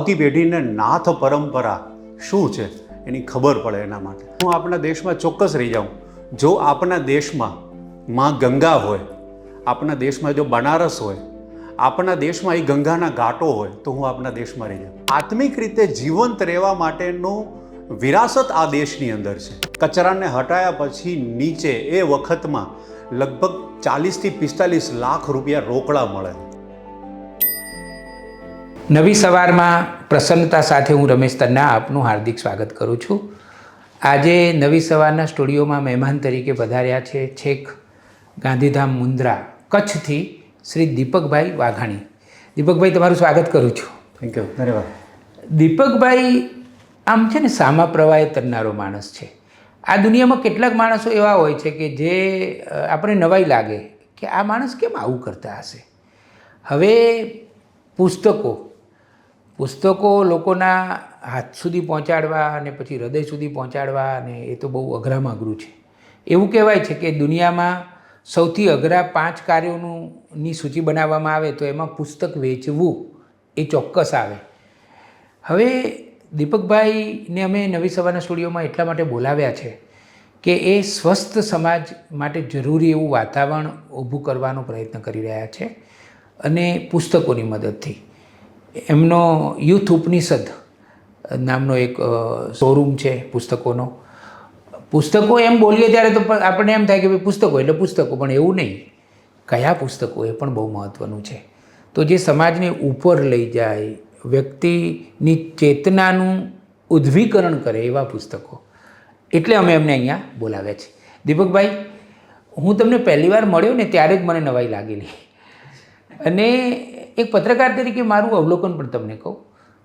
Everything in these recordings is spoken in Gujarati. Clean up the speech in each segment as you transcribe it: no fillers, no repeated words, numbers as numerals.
આવતી પેઢીને નાથ પરંપરા શું છે એની ખબર પડે એના માટે હું આપણા દેશમાં ચોક્કસ રહી જાઉં જો આપણા દેશમાં માં ગંગા હોય, આપણા દેશમાં જો બનારસ હોય, આપણા દેશમાં એ ગંગાના ઘાટો હોય તો હું આપણા દેશમાં રહી જાઉં. આત્મિક રીતે જીવંત રહેવા માટેનું વિરાસત આ દેશની અંદર છે. કચરાને હટાયા પછી નીચે એ વખતમાં લગભગ 40 થી 45 લાખ રૂપિયા રોકડા મળે. નવી સવારમાં પ્રસન્નતા સાથે હું રમેશ તન્ના આપનું હાર્દિક સ્વાગત કરું છું. આજે નવી સવારના સ્ટુડિયોમાં મહેમાન તરીકે પધાર્યા છે છેક ગાંધીધામ મુન્દ્રા કચ્છથી શ્રી દીપકભાઈ વાઘાણી. દીપકભાઈ, તમારું સ્વાગત કરું છું. થેન્ક યુ, ધન્યવાદ. દીપકભાઈ આમ છે ને સામા પ્રવાહે તરનારો માણસ છે. આ દુનિયામાં કેટલાક માણસો એવા હોય છે કે જે આપણે નવાઈ લાગે કે આ માણસ કેમ આવું કરતા હશે. હવે પુસ્તકો લોકોના હાથ સુધી પહોંચાડવા અને પછી હૃદય સુધી પહોંચાડવા, અને એ તો બહુ અઘરામાં અઘરું છે. એવું કહેવાય છે કે દુનિયામાં સૌથી અઘરા 5 કાર્યોની સૂચિ બનાવવામાં આવે તો એમાં પુસ્તક વેચવું એ ચોક્કસ આવે. હવે દીપકભાઈને અમે નવી સવારના સ્ટુડિયોમાં એટલા માટે બોલાવ્યા છે કે એ સ્વસ્થ સમાજ માટે જરૂરી એવું વાતાવરણ ઊભું કરવાનો પ્રયત્ન કરી રહ્યા છે, અને પુસ્તકોની મદદથી. એમનો યુથ ઉપનિષદ નામનો એક શોરૂમ છે પુસ્તકોનો. પુસ્તકો એમ બોલીએ ત્યારે તો આપણને એમ થાય કે ભાઈ પુસ્તકો એટલે પુસ્તકો, પણ એવું નહીં. કયા પુસ્તકો એ પણ બહુ મહત્ત્વનું છે. તો જે સમાજને ઉપર લઈ જાય, વ્યક્તિની ચેતનાનું ઉદ્દીકરણ કરે એવા પુસ્તકો, એટલે અમે એમને અહીંયા બોલાવ્યા છે. દીપકભાઈ, હું તમને પહેલી વાર મળ્યો ને ત્યારે જ મને નવાઈ લાગેલી, અને એક પત્રકાર તરીકે મારું અવલોકન પણ તમને કહું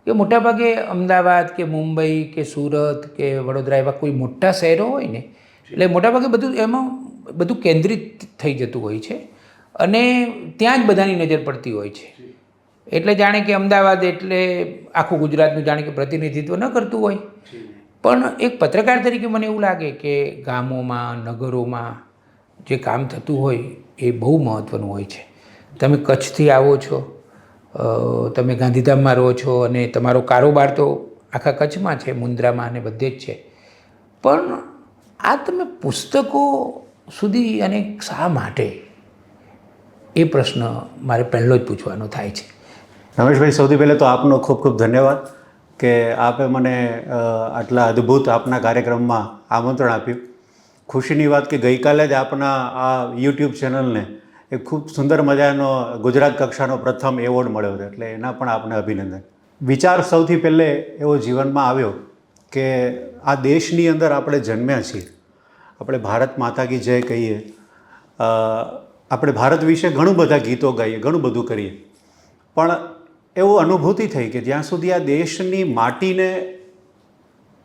કે મોટાભાગે અમદાવાદ કે મુંબઈ કે સુરત કે વડોદરા એવા કોઈ મોટા શહેરો હોય ને, એટલે મોટાભાગે બધું એમાં બધું કેન્દ્રિત થઈ જતું હોય છે, અને ત્યાં જ બધાની નજર પડતી હોય છે. એટલે જાણે કે અમદાવાદ એટલે આખું ગુજરાતનું જાણે કે પ્રતિનિધિત્વ ન કરતું હોય. પણ એક પત્રકાર તરીકે મને એવું લાગે કે ગામોમાં, નગરોમાં જે કામ થતું હોય એ બહુ મહત્ત્વનું હોય છે. તમે કચ્છથી આવો છો, તમે ગાંધીધામમાં રહો છો, અને તમારો કારોબાર તો આખા કચ્છમાં છે, મુન્દ્રામાં અને બધે જ છે. પણ આ તમે પુસ્તકો સુધી અને શા માટે, એ પ્રશ્ન મારે પહેલો જ પૂછવાનો થાય છે. રમેશભાઈ, સૌથી પહેલાં તો આપનો ખૂબ ખૂબ ધન્યવાદ કે આપે મને આટલા અદ્ભુત આપના કાર્યક્રમમાં આમંત્રણ આપ્યું. ખુશીની વાત કે ગઈકાલે જ આપના આ યુટ્યુબ ચેનલને એક ખૂબ સુંદર મજાનો ગુજરાત કક્ષાનો પ્રથમ એવોર્ડ મળ્યો છે, એટલે એના પણ આપને અભિનંદન. વિચાર સૌથી પહેલે એવો જીવનમાં આવ્યો કે આ દેશની અંદર આપણે જન્મ્યા છીએ, આપણે ભારત માતા કી જય કહીએ, આપણે ભારત વિશે ઘણું બધા ગીતો ગાઈએ, ઘણું બધું કરીએ, પણ એવું અનુભૂતિ થઈ કે જ્યાં સુધી આ દેશની માટીને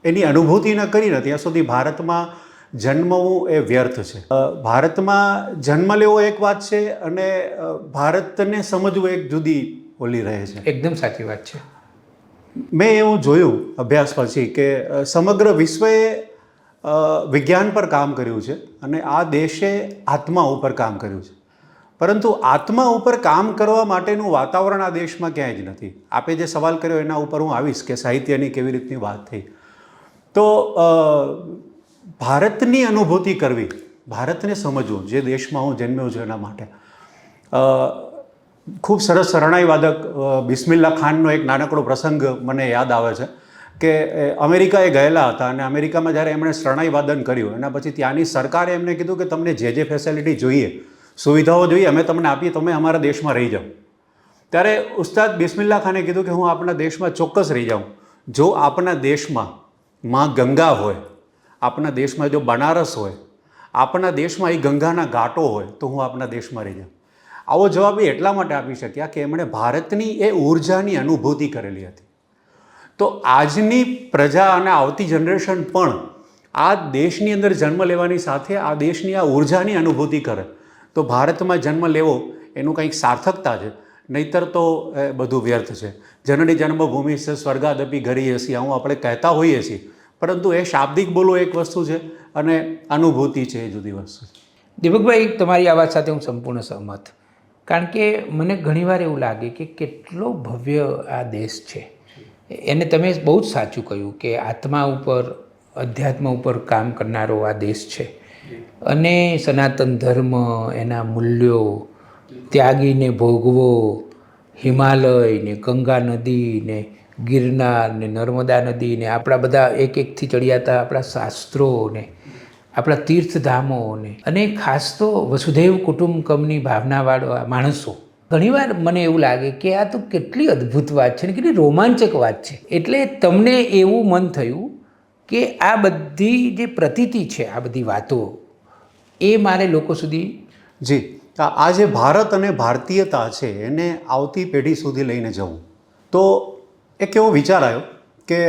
એની અનુભૂતિ ન કરીને ત્યાં સુધી ભારતમાં જન્મવું એ વ્યર્થ છે. ભારતમાં જન્મ લેવો એક વાત છે, અને ભારતને સમજવું એક જુદી ઓલી રહે છે. એકદમ સાચી વાત છે. મેં એવું જોયું અભ્યાસ પછી કે સમગ્ર વિશ્વએ વિજ્ઞાન પર કામ કર્યું છે, અને આ દેશે આત્મા ઉપર કામ કર્યું છે, પરંતુ આત્મા ઉપર કામ કરવા માટેનું વાતાવરણ આ દેશમાં ક્યાંય જ નથી. આપે જે સવાલ કર્યો એના ઉપર હું આવીશ કે સાહિત્યની કેવી રીતની વાત થઈ. તો ભારતની અનુભૂતિ કરવી, ભારતને સમજવું, જે દેશમાં હું જન્મ્યો છું એના માટે. ખૂબ સરસ શરણાઈ વાદક બિસ્મિલ્લા ખાનનો એક નાનકડો પ્રસંગ મને યાદ આવે છે કે અમેરિકાએ ગયેલા હતા, અને અમેરિકામાં જ્યારે એમણે શરણાઈ વાદન કર્યું એના પછી ત્યાંની સરકારે એમને કીધું કે તમને જે ફેસિલિટી જોઈએ, સુવિધાઓ જોઈએ, અમે તમને આપીએ, તમે અમારા દેશમાં રહી જાઓ. ત્યારે ઉસ્તાદ બિસ્મિલ્લા ખાને કીધું કે હું આપણા દેશમાં ચોક્કસ રહી જાઉં જો આપણા દેશમાં માં ગંગા હોય, આપણા દેશમાં જો બનારસ હોય, આપણા દેશમાં એ ગંગાના ઘાટો હોય તો હું આપણા દેશમાં રહી જાઉં. આવો જવાબ એ એટલા માટે આપી શક્યા કે એમણે ભારતની એ ઉર્જાની અનુભૂતિ કરેલી હતી. તો આજની પ્રજા અને આવતી જનરેશન પણ આ દેશની અંદર જન્મ લેવાની સાથે આ દેશની આ ઉર્જાની અનુભૂતિ કરે તો ભારતમાં જન્મ લેવો એનું કંઈક સાર્થકતા છે, નહીતર તો બધું વ્યર્થ છે. જનની જન્મભૂમિ છે સ્વર્ગાદપી ઘરી હસી, આવું આપણે કહેતા હોઈએ છીએ, પરંતુ એ શાબ્દિક બોલો એક વસ્તુ છે અને અનુભૂતિ છે એ જુદી વસ્તુ છે. દીપકભાઈ, તમારી આ વાત સાથે હું સંપૂર્ણ સહમત. કારણ કે મને ઘણીવાર એવું લાગે કે કેટલો ભવ્ય આ દેશ છે, એને તમે બહુ જ સાચું કહ્યું કે આત્મા ઉપર અધ્યાત્મ ઉપર કામ કરનારો આ દેશ છે અને સનાતન ધર્મ, એના મૂલ્યો, ત્યાગીને ભોગવો, હિમાલય ને ગંગા નદી ને ગિરનાર ને નર્મદા નદી ને આપણા બધા એકથી ચડિયાતા આપણા શાસ્ત્રો ને આપણા તીર્થધામો ને અને ખાસ તો વસુધૈવ કુટુંબકમની ભાવનાવાળા માણસો. ઘણીવાર મને એવું લાગે કે આ તો કેટલી અદ્ભુત વાત છે ને કેટલી રોમાંચક વાત છે. એટલે તમને એવું મન થયું કે આ બધી જે પ્રતીતિ છે, આ બધી વાતો એ મારે લોકો સુધી. જી, આ જે ભારત અને ભારતીયતા છે એને આવતી પેઢી સુધી લઈને જવું, તો એક એવો વિચાર આવ્યો કે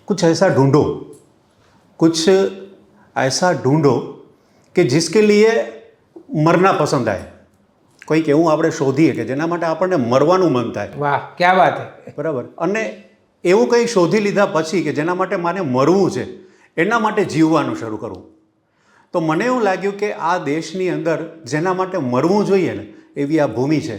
કુછ ऐसा ढूंढो, कुछ ऐसा ढूंढो કે जिसके लिए મરના પસંદ આए. કોઈક એવું આપણે શોધીએ કે જેના માટે આપણને મરવાનું મન થાય. વાહ, ક્યાં વાત હે. બરાબર. અને એવું કંઈ શોધી લીધા પછી કે જેના માટે મારે મરવું છે, એના માટે જીવવાનું શરૂ કરવું. તો મને એવું લાગ્યું કે આ દેશની અંદર જેના માટે મરવું જોઈએ ને એવી આ ભૂમિ છે,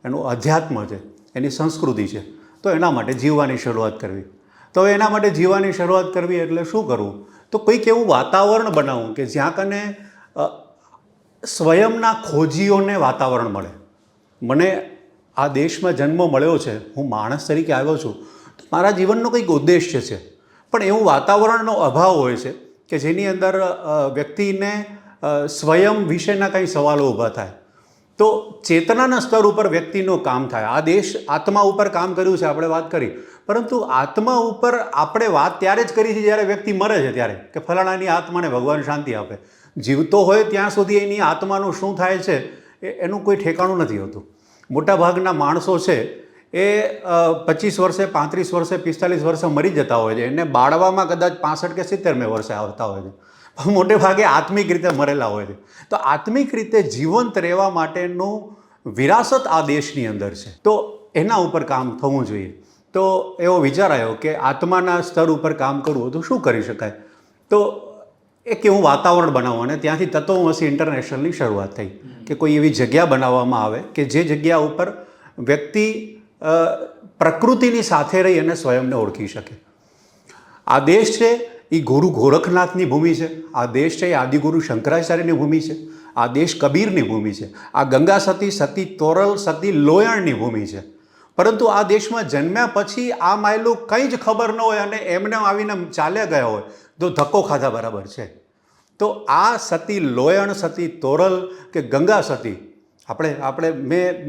એનું અધ્યાત્મ છે, એની સંસ્કૃતિ છે, તો એના માટે જીવવાની શરૂઆત કરવી. તો એના માટે જીવવાની શરૂઆત કરવી એટલે શું કરવું? તો કંઈક એવું વાતાવરણ બનાવવું કે જ્યાં કને સ્વયંના ખોજીઓને વાતાવરણ મળે. મને આ દેશમાં જન્મ મળ્યો છે, હું માણસ તરીકે આવ્યો છું, તો મારા જીવનનો કંઈક ઉદ્દેશ્ય છે, પણ એવું વાતાવરણનો અભાવ હોય છે કે જેની અંદર વ્યક્તિને સ્વયં વિશેના કંઈ સવાલો ઊભા થાય. તો ચેતનાના સ્તર ઉપર વ્યક્તિનું કામ થાય. આ દેશ આત્મા ઉપર કામ કર્યું છે, આપણે વાત કરી, પરંતુ આત્મા ઉપર આપણે વાત ત્યારે જ કરી છે જ્યારે વ્યક્તિ મરે છે ત્યારે, કે ફલાણાની આત્માને ભગવાન શાંતિ આપે. જીવતો હોય ત્યાં સુધી એની આત્માનું શું થાય છે એનું કોઈ ઠેકાણું નથી હોતું. મોટાભાગના માણસો છે એ 25 વર્ષે, 35 વર્ષે, 45 વર્ષે મરી જતા હોય છે. એને બાળવામાં કદાચ 65 કે 70 વર્ષે આવતા હોય છે, પણ મોટે ભાગે આત્મિક રીતે મરેલા હોય છે. તો આત્મિક રીતે જીવંત રહેવા માટેનું વિરાસત આ દેશની અંદર છે, તો એના ઉપર કામ થવું જોઈએ. તો એવો વિચાર આવ્યો કે આત્માના સ્તર ઉપર કામ કરવું તો શું કરી શકાય. તો એક એવું વાતાવરણ બનાવવું, અને ત્યાંથી તત્વમસી ઇન્ટરનેશનલની શરૂઆત થઈ કે કોઈ એવી જગ્યા બનાવવામાં આવે કે જે જગ્યા ઉપર વ્યક્તિ પ્રકૃતિની સાથે રહી અને સ્વયંને ઓળખી શકે. આ દેશ છે એ ગુરુ ગોરખનાથની ભૂમિ છે, આ દેશ છે એ આદિગુરુ શંકરાચાર્યની ભૂમિ છે, આ દેશ કબીરની ભૂમિ છે, આ ગંગા સતી, સતી તોરલ, સતી લોયણની ભૂમિ છે. પરંતુ આ દેશમાં જન્મ્યા પછી આ માયલું કંઈ જ ખબર ન હોય અને એમને આવીને ચાલ્યા ગયા હોય તો ધક્કો ખાધા બરાબર છે. તો આ સતી લોયણ, સતી તોરલ કે ગંગા સતી,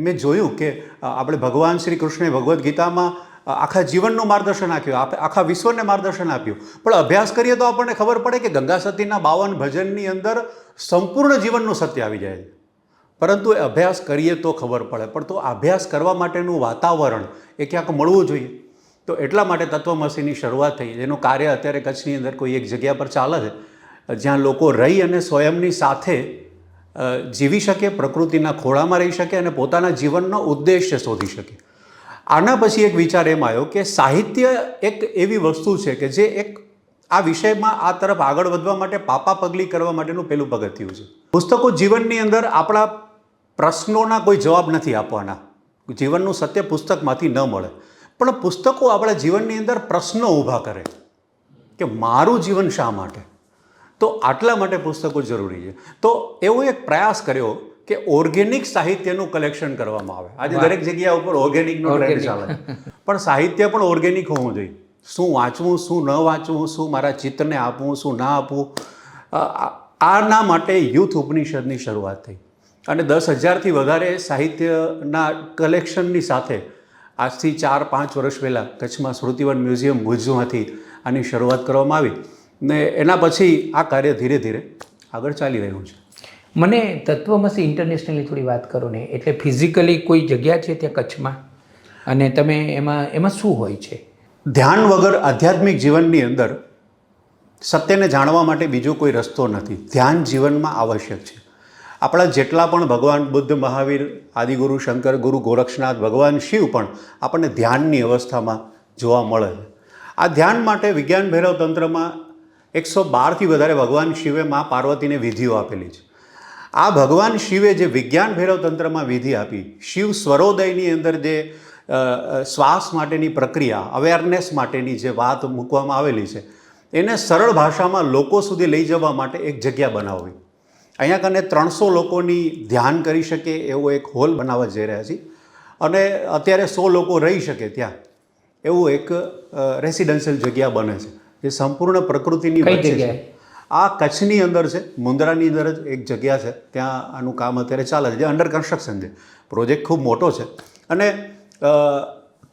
મેં જોયું કે આપણે ભગવાન શ્રી કૃષ્ણે ભગવદ્ ગીતામાં આખા જીવનનું માર્ગદર્શન આપ્યું, આખા વિશ્વને માર્ગદર્શન આપ્યું, પણ અભ્યાસ કરીએ તો આપણને ખબર પડે કે ગંગા સતીના 52 ભજનની અંદર સંપૂર્ણ જીવનનું સત્ય આવી જાય છે. પરંતુ એ અભ્યાસ કરીએ તો ખબર પડે, પણ તો અભ્યાસ કરવા માટેનું વાતાવરણ એ ક્યાંક મળવું જોઈએ. તો એટલા માટે તત્વમસીની શરૂઆત થઈ, જેનું કાર્ય અત્યારે કચ્છની અંદર કોઈ એક જગ્યા પર ચાલે છે, જ્યાં લોકો રહી અને સ્વયંની સાથે જીવી શકે, પ્રકૃતિના ખોળામાં રહી શકે અને પોતાના જીવનનો ઉદ્દેશ્ય શોધી શકે. આના પછી એક વિચાર એમ આવ્યો કે સાહિત્ય એક એવી વસ્તુ છે કે જે એક આ વિષયમાં આ તરફ આગળ વધવા માટે પાપા પગલી કરવા માટેનું પહેલું પગથિયું છે. પુસ્તકો જીવનની અંદર આપણા પ્રશ્નોના કોઈ જવાબ નથી આપવાના. જીવનનું સત્ય પુસ્તકમાંથી ન મળે, પણ પુસ્તકો આપણા જીવનની અંદર પ્રશ્નો ઊભા કરે કે મારું જીવન શા માટે. તો આટલા માટે પુસ્તકો જરૂરી છે. તો એવો એક પ્રયાસ કર્યો કે ઓર્ગેનિક સાહિત્યનું કલેક્શન કરવામાં આવે. આજે દરેક જગ્યા ઉપર ઓર્ગેનિકનો ટ્રેન્ડ ચાલે, પણ સાહિત્ય પણ ઓર્ગેનિક હોવું જોઈએ. શું વાંચવું, શું ન વાંચવું, શું મારા ચિત્તને આપવું, શું ના આપવું, આના માટે યુથ ઉપનિષદની શરૂઆત થઈ અને 10,000થી વધારે સાહિત્યના કલેક્શનની સાથે આજથી 4-5 વર્ષ પહેલાં કચ્છમાં સ્મૃતિવન મ્યુઝિયમ ભુજમાંથી આની શરૂઆત કરવામાં આવી ને એના પછી આ કાર્ય ધીરે ધીરે આગળ ચાલી રહ્યું છે. મને તત્વમસી ઇન્ટરનેશનલની થોડી વાત કરો ને. એટલે ફિઝિકલી કોઈ જગ્યા છે ત્યાં કચ્છમાં, અને તમે એમાં શું હોય છે? ધ્યાન વગર આધ્યાત્મિક જીવનની અંદર સત્યને જાણવા માટે બીજો કોઈ રસ્તો નથી. ધ્યાન જીવનમાં આવશ્યક છે. આપણા જેટલા પણ ભગવાન બુદ્ધ, મહાવીર, આદિગુરુ શંકર, ગુરુ ગોરક્ષનાથ, ભગવાન શિવ પણ આપણને ધ્યાનની અવસ્થામાં જોવા મળે છે. આ ધ્યાન માટે વિજ્ઞાન ભૈરવ તંત્રમાં 112થી વધારે ભગવાન શિવે મા પાર્વતીને વિધિઓ આપેલી છે. આ ભગવાન શિવે જે વિજ્ઞાન ભૈરવ તંત્રમાં વિધિ આપી, શિવ સ્વરોદયની અંદર જે શ્વાસ માટેની પ્રક્રિયા, અવેરનેસ માટેની જે વાત મૂકવામાં આવેલી છે એને સરળ ભાષામાં લોકો સુધી લઈ જવા માટે એક જગ્યા બનાવવી. અહીંયા કને 300 લોકોની ધ્યાન કરી શકે એવો એક હોલ બનાવવા જઈ રહ્યા છીએ અને અત્યારે 100 લોકો રહી શકે ત્યાં એવું એક રેસિડેન્શિયલ જગ્યા બને છે જે સંપૂર્ણ પ્રકૃતિની વચ્ચે છે. આ કચ્છની અંદર છે, મુન્દ્રાની અંદર જ એક જગ્યા છે, ત્યાં આનું કામ અત્યારે ચાલે છે, જે અંડર કન્સ્ટ્રક્શન છે. પ્રોજેક્ટ ખૂબ મોટો છે અને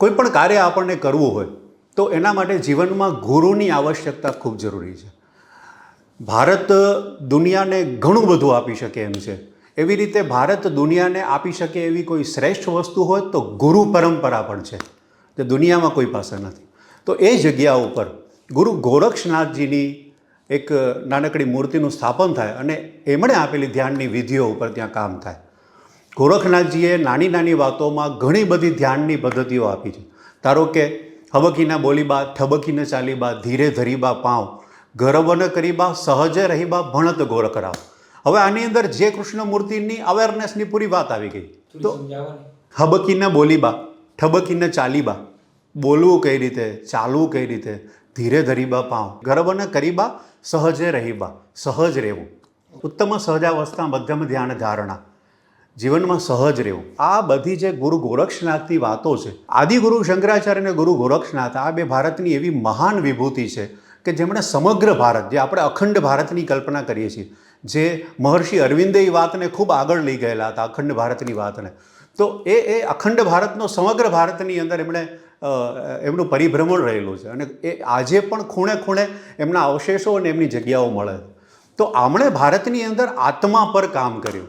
કોઈ પણ કાર્ય આપણને કરવું હોય તો એના માટે જીવનમાં ગુરુની આવશ્યકતા ખૂબ જરૂરી છે. ભારત દુનિયાને ઘણું બધું આપી શકે એમ છે. એવી રીતે ભારત દુનિયાને આપી શકે એવી કોઈ શ્રેષ્ઠ વસ્તુ હોય તો ગુરુ પરંપરા પણ છે, જે દુનિયામાં કોઈ પાસે નથી. તો એ જગ્યા ઉપર ગુરુ ગોરક્ષનાથજીની એક નાનકડી મૂર્તિનું સ્થાપન થાય અને એમણે આપેલી ધ્યાનની વિધિઓ ઉપર ત્યાં કામ થાય. ગોરખનાથજીએ નાની નાની વાતોમાં ઘણી બધી ધ્યાનની પદ્ધતિઓ આપી છે. ધારો કે હબકીના બોલીબા, ઠબકીને ચાલીબા, ધીરે ધરીબા પાઉં, ગરબન કરીબા, સહજે રહીબા, ભણત ગોરખરાવ. હવે આની અંદર જે કૃષ્ણ મૂર્તિની અવેરનેસની પૂરી વાત આવી ગઈ. તો હબકીને બોલીબા, ઠબકીને ચાલીબા, બોલવું કઈ રીતે, ચાલવું કઈ રીતે, ધીરે ધરીબા પાઉં, ગરબન કરીબા, સહજે રહીબા, સહજ રહેવું, ઉત્તમ સહજાવસ્થા મધ્યમ ધ્યાન ધારણા, જીવનમાં સહજ રહેવું. આ બધી જે ગુરુ ગોરક્ષનાથની વાતો છે, આદિગુરુ શંકરાચાર્ય અને ગુરુ ગોરક્ષનાથ, આ બે ભારતની એવી મહાન વિભૂતિ છે કે જેમણે સમગ્ર ભારત, જે આપણે અખંડ ભારતની કલ્પના કરીએ છીએ, જે મહર્ષિ અરવિંદે એ વાતને ખૂબ આગળ લઈ ગયેલા હતા, અખંડ ભારતની વાતને, તો એ અખંડ ભારતનો સમગ્ર ભારતની અંદર એમનું પરિભ્રમણ રહેલું છે અને એ આજે પણ ખૂણે ખૂણે એમના અવશેષો અને એમની જગ્યાઓ મળે. તો આમણે ભારતની અંદર આત્મા પર કામ કર્યું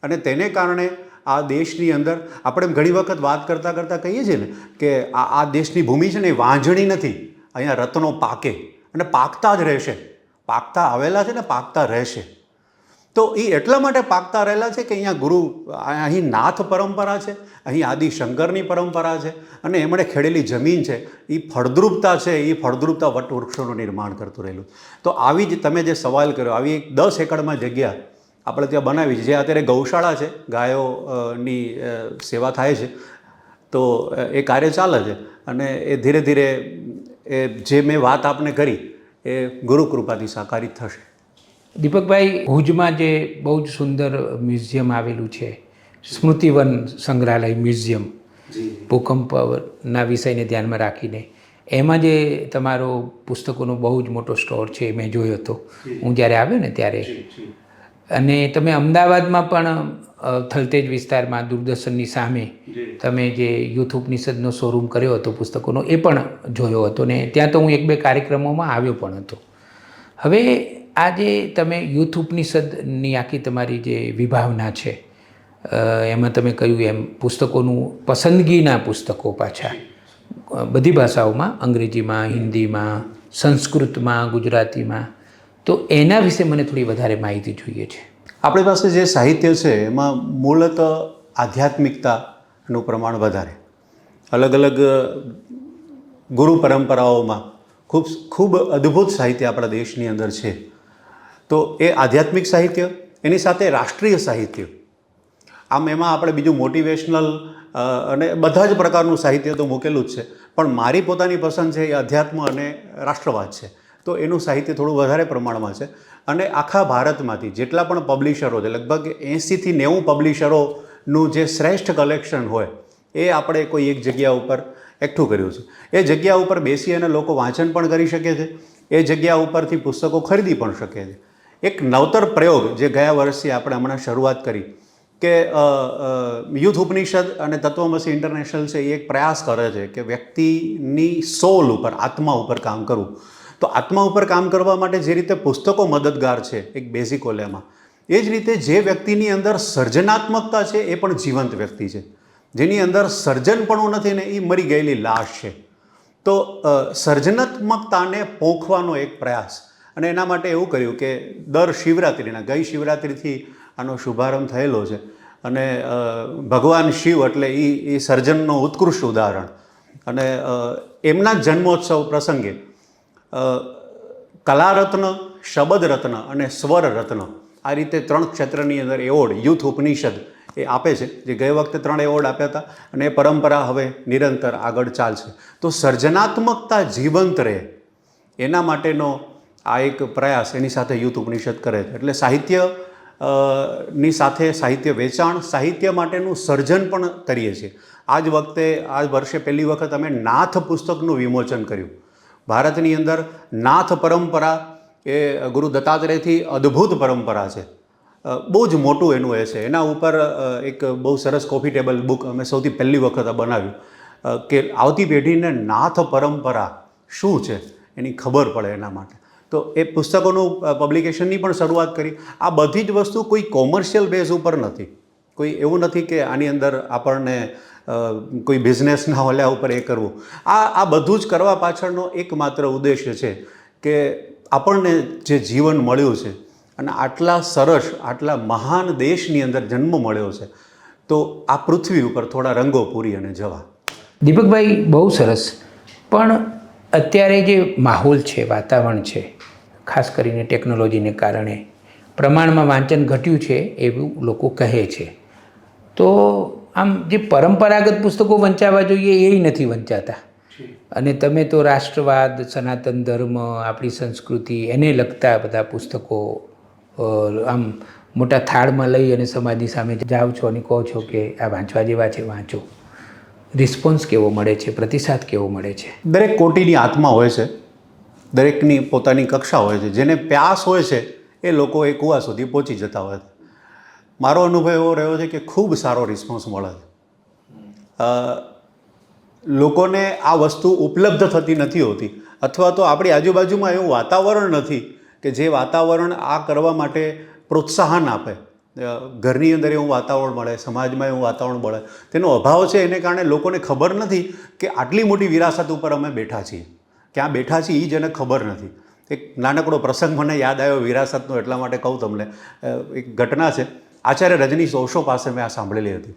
અને તેને કારણે આ દેશની અંદર આપણે ઘણી વખત વાત કરતાં કરતાં કહીએ છીએ ને કે આ દેશની ભૂમિ છે ને એ વાંઝણી નથી, અહીંયા રત્નો પાકે અને પાકતા જ રહેશે. પાકતા આવેલા છે ને પાકતા રહેશે. તો એ એટલા માટે પાકતા રહેલા છે કે અહીં નાથ પરંપરા છે, અહીં આદિ શંકરની પરંપરા છે અને એમણે ખેડેલી જમીન છે એ ફળદ્રુપતા છે, એ ફળદ્રુપતા વટવૃક્ષોનું નિર્માણ કરતું રહેલું. તો આવી જ તમે જે સવાલ કર્યો, આવી એક 10 એકડમાં જગ્યા આપણે ત્યાં બનાવી છે, જે અત્યારે ગૌશાળા છે, ગાયોની સેવા થાય છે, તો એ કાર્ય ચાલે છે અને એ ધીરે ધીરે એ જે મેં વાત આપને કરી એ ગુરુ કૃપાથી સાકારિત થશે. દીપકભાઈ, ભુજમાં જે બહુ જ સુંદર મ્યુઝિયમ આવેલું છે, સ્મૃતિવન સંગ્રહાલય મ્યુઝિયમ, ભૂકંપના વિષયને ધ્યાનમાં રાખીને, એમાં જે તમારો પુસ્તકોનો બહુ જ મોટો સ્ટોર છે, મેં જોયો હતો હું જ્યારે આવ્યો ને ત્યારે. અને તમે અમદાવાદમાં પણ થલતેજ વિસ્તારમાં દૂરદર્શનની સામે તમે જે યુથ ઉપનિષદનો શોરૂમ કર્યો હતો પુસ્તકોનો, એ પણ જોયો હતો ને ત્યાં તો હું 1-2 કાર્યક્રમોમાં આવ્યો પણ હતો. હવે આ જે તમે યુથ ઉપનિષદની આખી તમારી જે વિભાવના છે, એમાં તમે કહ્યું એમ પુસ્તકોનું પસંદગીના પુસ્તકો પાછા બધી ભાષાઓમાં, અંગ્રેજીમાં, હિન્દીમાં, સંસ્કૃતમાં, ગુજરાતીમાં, તો એના વિશે મને થોડી વધારે માહિતી જોઈએ છે. આપણી પાસે જે સાહિત્ય છે એમાં મૂળત આધ્યાત્મિકતાનું પ્રમાણ વધારે, અલગ અલગ ગુરુ પરંપરાઓમાં ખૂબ અદ્ભુત સાહિત્ય આપણા દેશની અંદર છે. તો એ આધ્યાત્મિક સાહિત્ય, એની સાથે રાષ્ટ્રીય સાહિત્ય, આમ એમાં આપણે બીજું મોટિવેશનલ અને બધા જ પ્રકારનું સાહિત્ય તો મૂકેલું જ છે, પણ મારી પોતાની પસંદ છે એ અધ્યાત્મ અને રાષ્ટ્રવાદ છે. તો એનું સાહિત્ય થોડું વધારે પ્રમાણમાં છે અને આખા ભારતમાંથી જેટલા પણ પબ્લિશરો છે, લગભગ 80થી 90 પબ્લિશરોનું જે શ્રેષ્ઠ કલેક્શન હોય એ આપણે કોઈ એક જગ્યા ઉપર એકઠું કર્યું છે. એ જગ્યા ઉપર બેસી અને લોકો વાંચન પણ કરી શકે છે, એ જગ્યા ઉપરથી પુસ્તકો ખરીદી પણ શકે છે. એક નવતર પ્રયોગ જે ગયા વર્ષથી આપણે હમણાં શરૂઆત કરી કે યુથ ઉપનિષદ અને તત્વમસી ઇન્ટરનેશનલ છે, એ એક પ્રયાસ કરે છે કે વ્યક્તિની સોલ ઉપર, આત્મા ઉપર કામ કરવું. તો આત્મા ઉપર કામ કરવા માટે જે રીતે પુસ્તકો મદદગાર છે એક બેઝિક ઓલેમાં, એ જ રીતે જે વ્યક્તિની અંદર સર્જનાત્મકતા છે એ પણ જીવંત વ્યક્તિ છે. જેની અંદર સર્જનપણું નથી ને એ મરી ગયેલી લાશ છે. તો સર્જનાત્મકતાને પોંખવાનો એક પ્રયાસ, અને એના માટે એવું કર્યું કે દર શિવરાત્રિના, ગઈ શિવરાત્રિથી આનો શુભારંભ થયેલો છે અને ભગવાન શિવ એટલે એ સર્જનનો ઉત્કૃષ્ટ ઉદાહરણ, અને એમના જન્મોત્સવ પ્રસંગે કલારત્ન, શબદરત્ન અને સ્વરરત્ન, આ રીતે 3 ક્ષેત્રની અંદર એવોર્ડ યુથ ઉપનિષદ એ આપે છે, જે ગઈ વખતે 3 એવોર્ડ આપ્યા હતા, અને એ પરંપરા હવે નિરંતર આગળ ચાલશે. તો સર્જનાત્મકતા જીવંત રહે એના માટેનો આ એક પ્રયાસ એની સાથે યુથ ઉપનિષદ કરે છે. એટલે સાહિત્ય ની સાથે સાહિત્ય વેચાણ, સાહિત્ય માટેનું સર્જન પણ કરીએ છીએ. આ વર્ષે પહેલી વખત અમે નાથ પુસ્તકનું વિમોચન કર્યું. ભારતની અંદર નાથ પરંપરા એ ગુરુ દત્તાત્રેયથી અદ્ભુત પરંપરા છે. બહુ જ મોટું એનું એ છે. એના ઉપર એક બહુ સરસ કોફી ટેબલ બુક અમે સૌથી પહેલી વખત બનાવ્યું કે આવતી પેઢીને નાથ પરંપરા શું છે એની ખબર પડે એના માટે. તો એ પુસ્તકોનું પબ્લિકેશનની પણ શરૂઆત કરી. આ બધી જ વસ્તુ કોઈ કોમર્શિયલ બેઝ ઉપર નથી. કોઈ એવું નથી કે આની અંદર આપણને કોઈ બિઝનેસના ઓલ્યા ઉપર એ કરવું. આ બધું જ કરવા પાછળનો એકમાત્ર ઉદ્દેશ્ય છે કે આપણને જે જીવન મળ્યું છે અને આટલા સરસ, આટલા મહાન દેશની અંદર જન્મ મળ્યો છે, તો આ પૃથ્વી ઉપર થોડા રંગો પૂરી અને જવા. દીપકભાઈ, બહુ સરસ. પણ અત્યારે જે માહોલ છે, વાતાવરણ છે, ખાસ કરીને ટેકનોલોજીને કારણે પ્રમાણમાં વાંચન ઘટ્યું છે એવું લોકો કહે છે. તો આમ જે પરંપરાગત પુસ્તકો વંચાવા જોઈએ એ નથી વંચાતા, અને તમે તો રાષ્ટ્રવાદ, સનાતન ધર્મ, આપણી સંસ્કૃતિ એને લગતા બધા પુસ્તકો આમ મોટા થાળમાં લઈ અને સમાજની સામે જાઓ છો અને કહો છો કે આ વાંચવા જેવા છે, વાંચો. રિસ્પોન્સ કેવો મળે છે, પ્રતિસાદ કેવો મળે છે? દરેક કોટીની આત્મા હોય છે, દરેકની પોતાની કક્ષા હોય છે. જેને પ્યાસ હોય છે એ લોકો એ કૂવા સુધી પહોંચી જતા હોય છે. મારો અનુભવ એવો રહ્યો છે કે ખૂબ સારો રિસ્પોન્સ મળે છે. લોકોને આ વસ્તુ ઉપલબ્ધ થતી નથી હોતી, અથવા તો આપણી આજુબાજુમાં એવું વાતાવરણ નથી કે જે વાતાવરણ આ કરવા માટે પ્રોત્સાહન આપે. ઘરની અંદર એવું વાતાવરણ મળે, સમાજમાં એવું વાતાવરણ મળે, તેનો અભાવ છે. એને કારણે લોકોને ખબર નથી કે આટલી મોટી વિરાસત ઉપર અમે બેઠા છીએ. ક્યાં બેઠા છીએ એ જ એને ખબર નથી. એક નાનકડો પ્રસંગ મને યાદ આવ્યો વિરાસતનો, એટલા માટે કહું તમને. એક ઘટના છે, આચાર્ય રજનીશ ઓશો પાસે મેં આ સાંભળેલી હતી.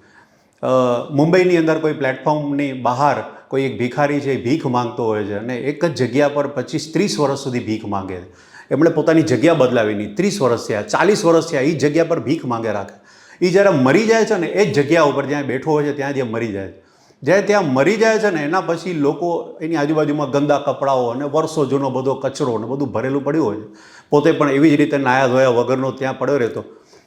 મુંબઈની અંદર કોઈ પ્લેટફોર્મની બહાર કોઈ એક ભિખારી છે, ભીખ માંગતો હોય છે, અને એક જ જગ્યા પર 25-30 વર્ષ સુધી ભીખ માંગે છે. એમણે પોતાની જગ્યા બદલાવી નહીં. 30 વર્ષ થયા, 40 વર્ષ થયા, એ જગ્યા પર ભીખ માંગે રાખે. એ જ્યારે મરી જાય છે ને, એ જ જગ્યા ઉપર જ્યાં બેઠો હોય છે ત્યાં જે મરી જાય છે, જ્યારે ત્યાં મરી જાય છે ને, એના પછી લોકો એની આજુબાજુમાં ગંદા કપડાઓ અને વર્ષો જૂનો બધો કચરો ને બધું ભરેલું પડ્યું હોય છે. પોતે પણ એવી જ રીતે નાયા ધોયા વગરનો ત્યાં પડ્યો રહેતો.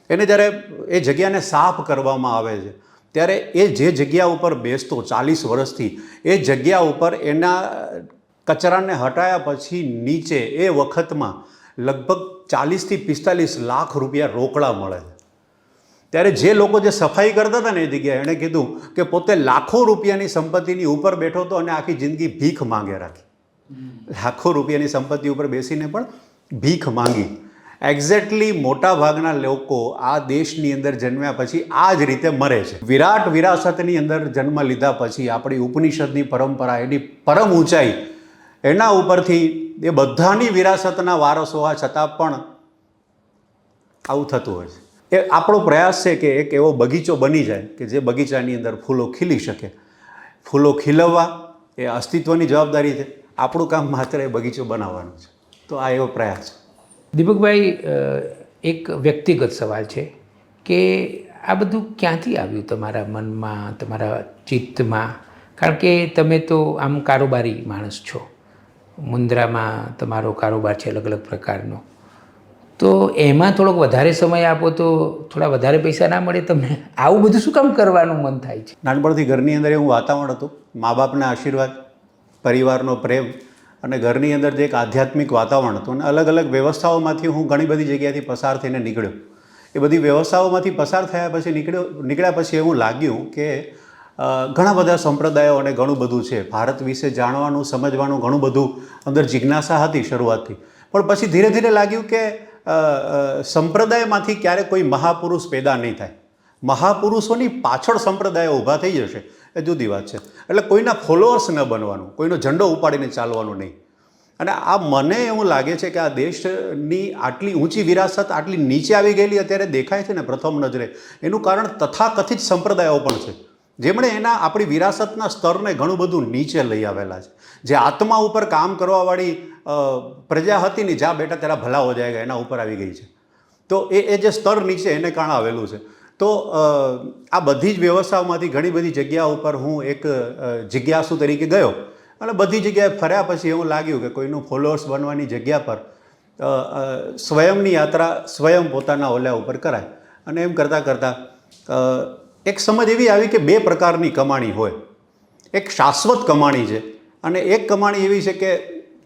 એને જ્યારે એ જગ્યાને સાફ કરવામાં આવે છે, ત્યારે એ જે જગ્યા ઉપર બેસતો 40 વર્ષથી, એ જગ્યા ઉપર એના કચરાને હટાયા પછી નીચે એ વખતમાં લગભગ 40 થી 45 લાખ રૂપિયા રોકડા મળે છે. ત્યારે જે લોકો જે સફાઈ કરતા હતા ને એ જગ્યાએ, એણે કીધું કે પોતે લાખો રૂપિયાની સંપત્તિની ઉપર બેઠો હતો અને આખી જિંદગી ભીખ માંગે રાખી. લાખો રૂપિયાની સંપત્તિ ઉપર બેસીને પણ ભીખ માંગી. એક્ઝેક્ટલી મોટા ભાગના લોકો આ દેશની અંદર જન્મ્યા પછી આ જ રીતે મરે છે. વિરાટ વિરાસતની અંદર જન્મ લીધા પછી આપણી ઉપનિષદની પરંપરા, એની પરમ ઊંચાઈ, એના ઉપરથી એ બધાની વિરાસતના વારસ હોવા છતાં પણ આવું થતું હોય છે. એ આપણો પ્રયાસ છે કે એક એવો બગીચો બની જાય કે જે બગીચાની અંદર ફૂલો ખીલી શકે. ફૂલો ખીલવવા એ અસ્તિત્વની જવાબદારી છે. આપણું કામ માત્ર એ બગીચો બનાવવાનું છે. તો આ એવો પ્રયાસ છે. દીપકભાઈ, એક વ્યક્તિગત સવાલ છે કે આ બધું ક્યાંથી આવ્યું તમારા મનમાં, તમારા ચિત્તમાં? કારણ કે તમે તો આમ કારોબારી માણસ છો, મુન્દ્રામાં તમારો કારોબાર છે અલગ અલગ પ્રકારનો, તો એમાં થોડોક વધારે સમય આપો તો થોડા વધારે પૈસા ના મળે તમને? આવું બધું શું કામ કરવાનું મન થાય છે? નાનપણથી ઘરની અંદર એવું વાતાવરણ હતું, મા બાપના આશીર્વાદ, પરિવારનો પ્રેમ અને ઘરની અંદર જે એક આધ્યાત્મિક વાતાવરણ હતું, અને અલગ અલગ વ્યવસ્થાઓમાંથી હું ઘણી બધી જગ્યાએથી પસાર થઈને નીકળ્યો. એ બધી વ્યવસ્થાઓમાંથી પસાર થયા પછી નીકળ્યા પછી એવું લાગ્યું કે ઘણા બધા સંપ્રદાયો અને ઘણું બધું છે. ભારત વિશે જાણવાનું, સમજવાનું ઘણું બધું અંદર જિજ્ઞાસા હતી શરૂઆતથી. પણ પછી ધીરે ધીરે લાગ્યું કે સંપ્રદાયમાંથી ક્યારેક કોઈ મહાપુરુષ પેદા નહીં થાય. મહાપુરુષોની પાછળ સંપ્રદાયો ઊભા થઈ જશે, એ જુદી વાત છે. એટલે કોઈના ફોલોઅર્સ ન બનવાનું, કોઈનો ઝંડો ઉપાડીને ચાલવાનું નહીં. અને આ મને એવું લાગે છે કે આ દેશની આટલી ઊંચી વિરાસત આટલી નીચે આવી ગયેલી અત્યારે દેખાય છે ને પ્રથમ નજરે, એનું કારણ તથાકથિત સંપ્રદાયો પણ છે, જેમણે આપણી વિરાસતના સ્તરને ઘણું બધું નીચે લઈ આવેલા છે. જે આત્મા ઉપર કામ કરવાવાળી પ્રજા હતી ને, જ્યાં બેટા તેરા ભલા હો જાયગા, એના ઉપર આવી ગઈ છે. તો એ જે સ્તર નીચે એને કારણે આવેલું છે. તો આ બધી જ વ્યવસ્થાઓમાંથી ઘણી બધી જગ્યાઓ ઉપર હું એક જિજ્ઞાસુ તરીકે ગયો અને બધી જગ્યાએ ફર્યા પછી એવું લાગ્યું કે કોઈનું ફોલોઅર્સ બનવાની જગ્યા પર સ્વયંની યાત્રા સ્વયં પોતાના ઓલા ઉપર કરાય. અને એમ કરતાં કરતાં એક સમજ એવી આવી કે બે પ્રકારની કમાણી હોય. એક શાશ્વત કમાણી છે અને એક કમાણી એવી છે કે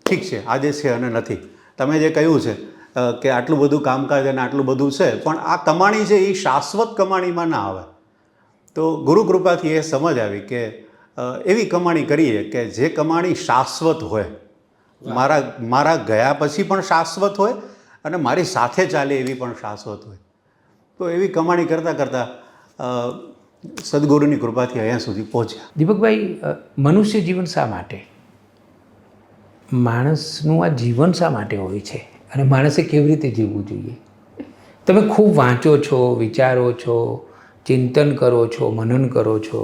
ઠીક છે આજે છે અને નથી. તમે જે કહ્યું છે કે આટલું બધું કામકાજ અને આટલું બધું છે, પણ આ કમાણી છે એ શાશ્વત કમાણીમાં ના આવે. તો ગુરુ કૃપાથી એ સમજ આવી કે એવી કમાણી કરીએ કે જે કમાણી શાશ્વત હોય, મારા ગયા પછી પણ શાશ્વત હોય અને મારી સાથે ચાલે એવી પણ શાશ્વત હોય. તો એવી કમાણી કરતાં કરતાં સદગુરુની કૃપાથી અહીંયા સુધી પહોંચ્યા. દીપકભાઈ, મનુષ્ય જીવન શા માટે, માણસનું આ જીવન શા માટે હોય છે અને માણસે કેવી રીતે જીવવું જોઈએ? તમે ખૂબ વાંચો છો, વિચારો છો, ચિંતન કરો છો, મનન કરો છો,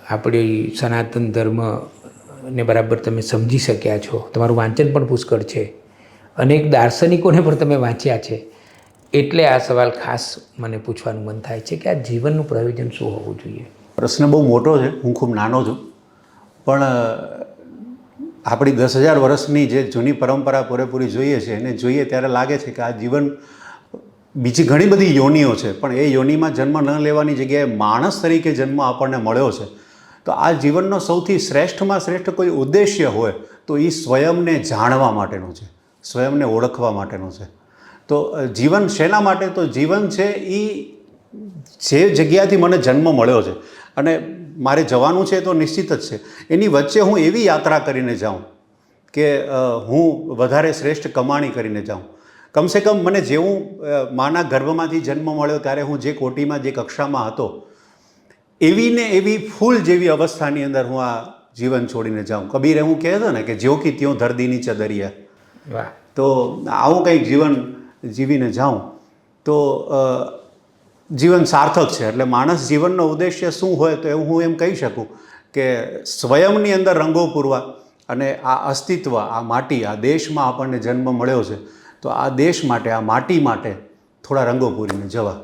આપણી સનાતન ધર્મને બરાબર તમે સમજી શક્યા છો, તમારું વાંચન પણ પુષ્કળ છે, અનેક દાર્શનિકોને પણ તમે વાંચ્યા છે. એટલે આ સવાલ ખાસ મને પૂછવાનું મન થાય છે કે આ જીવનનું પ્રયોજન શું હોવું જોઈએ? પ્રશ્ન બહુ મોટો છે, હું ખૂબ નાનો છું, પણ આપણી 10,000 વર્ષની જે જૂની પરંપરા પૂરેપૂરી જોઈએ છે એને જોઈએ ત્યારે લાગે છે કે આ જીવન બીજી ઘણી બધી યોનિઓ છે, પણ એ યોનિમાં જન્મ ન લેવાની જગ્યાએ માણસ તરીકે જન્મ આપણને મળ્યો છે. તો આ જીવનનો સૌથી શ્રેષ્ઠમાં શ્રેષ્ઠ કોઈ ઉદ્દેશ્ય હોય તો એ સ્વયંને જાણવા માટેનું છે, સ્વયંને ઓળખવા માટેનું છે. તો જીવન શેના માટે? તો જીવન છે એ જે જગ્યાથી મને જન્મ મળ્યો છે અને મારે જવાનું છે તો નિશ્ચિત જ છે, એની વચ્ચે હું એવી યાત્રા કરીને જાઉં કે હું વધારે શ્રેષ્ઠ કમાણી કરીને જાઉં. કમસે કમ મને જેવું માના ગર્ભમાંથી જન્મ મળ્યો ત્યારે હું જે કોટીમાં જે કક્ષામાં હતો એવી ને એવી ફૂલ જેવી અવસ્થાની અંદર હું આ જીવન છોડીને જાઉં. કબીર એવું કહે છે ને કે જ્યો કી ત્યો ધરતી નીચે દરિયા. વાહ! તો આવું કંઈક જીવન જીવીને જાઉં તો જીવન સાર્થક છે. એટલે માણસ જીવનનો ઉદ્દેશ્ય શું હોય તો એવું હું એમ કહી શકું કે સ્વયંની અંદર રંગો પૂરવા અને આ અસ્તિત્વ, આ માટી, આ દેશમાં આપણને જન્મ મળ્યો છે તો આ દેશ માટે, આ માટી માટે થોડા રંગો પૂરીને જવા,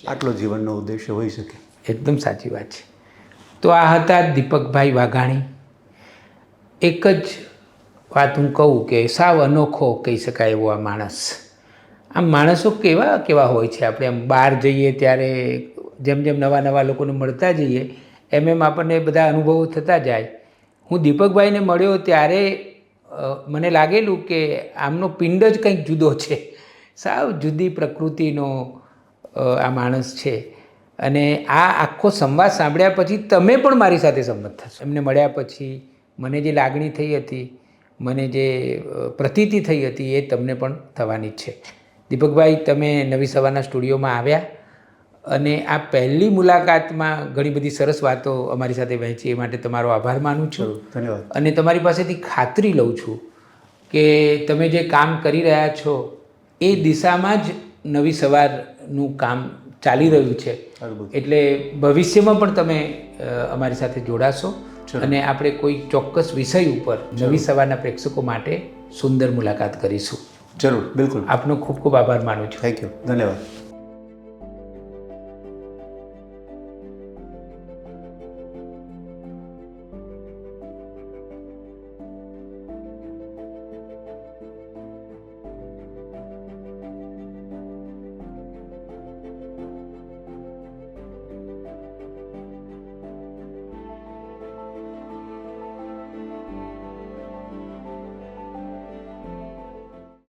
આટલો જીવનનો ઉદ્દેશ્ય હોઈ શકે. એકદમ સાચી વાત છે. તો આ હતા દીપકભાઈ વાઘાણી. એક જ વાત હું કહું કે સાવ અનોખો કહી શકાય એવો આ માણસ. આમ માણસો કેવા કેવા હોય છે, આપણે આમ બહાર જઈએ ત્યારે જેમ જેમ નવા નવા લોકોને મળતા જઈએ એમ એમ આપણને બધા અનુભવો થતા જાય. હું દીપકભાઈને મળ્યો ત્યારે મને લાગેલું કે આમનો પિંડ જ કંઈક જુદો છે, સાવ જુદી પ્રકૃતિનો આ માણસ છે. અને આ આખો સંવાદ સાંભળ્યા પછી તમે પણ મારી સાથે સંમત થશો. એમને મળ્યા પછી મને જે લાગણી થઈ હતી, મને જે પ્રતીતિ થઈ હતી એ તમને પણ થવાની જ છે. દીપકભાઈ, તમે નવી સવારના સ્ટુડિયોમાં આવ્યા અને આ પહેલી મુલાકાતમાં ઘણી બધી સરસ વાતો અમારી સાથે વહેંચી, એ માટે તમારો આભાર માનું છું. ધન્યવાદ. અને તમારી પાસેથી ખાતરી લઉં છું કે તમે જે કામ કરી રહ્યા છો એ દિશામાં જ નવી સવારનું કામ ચાલી રહ્યું છે. એટલે ભવિષ્યમાં પણ તમે અમારી સાથે જોડાશો અને આપણે કોઈ ચોક્કસ વિષય ઉપર નવી સવારના પ્રેક્ષકો માટે સુંદર મુલાકાત કરીશું. જરૂર, બિલકુલ. આપનો ખૂબ ખૂબ આભાર માનું છું. થેન્ક યુ, ધન્યવાદ.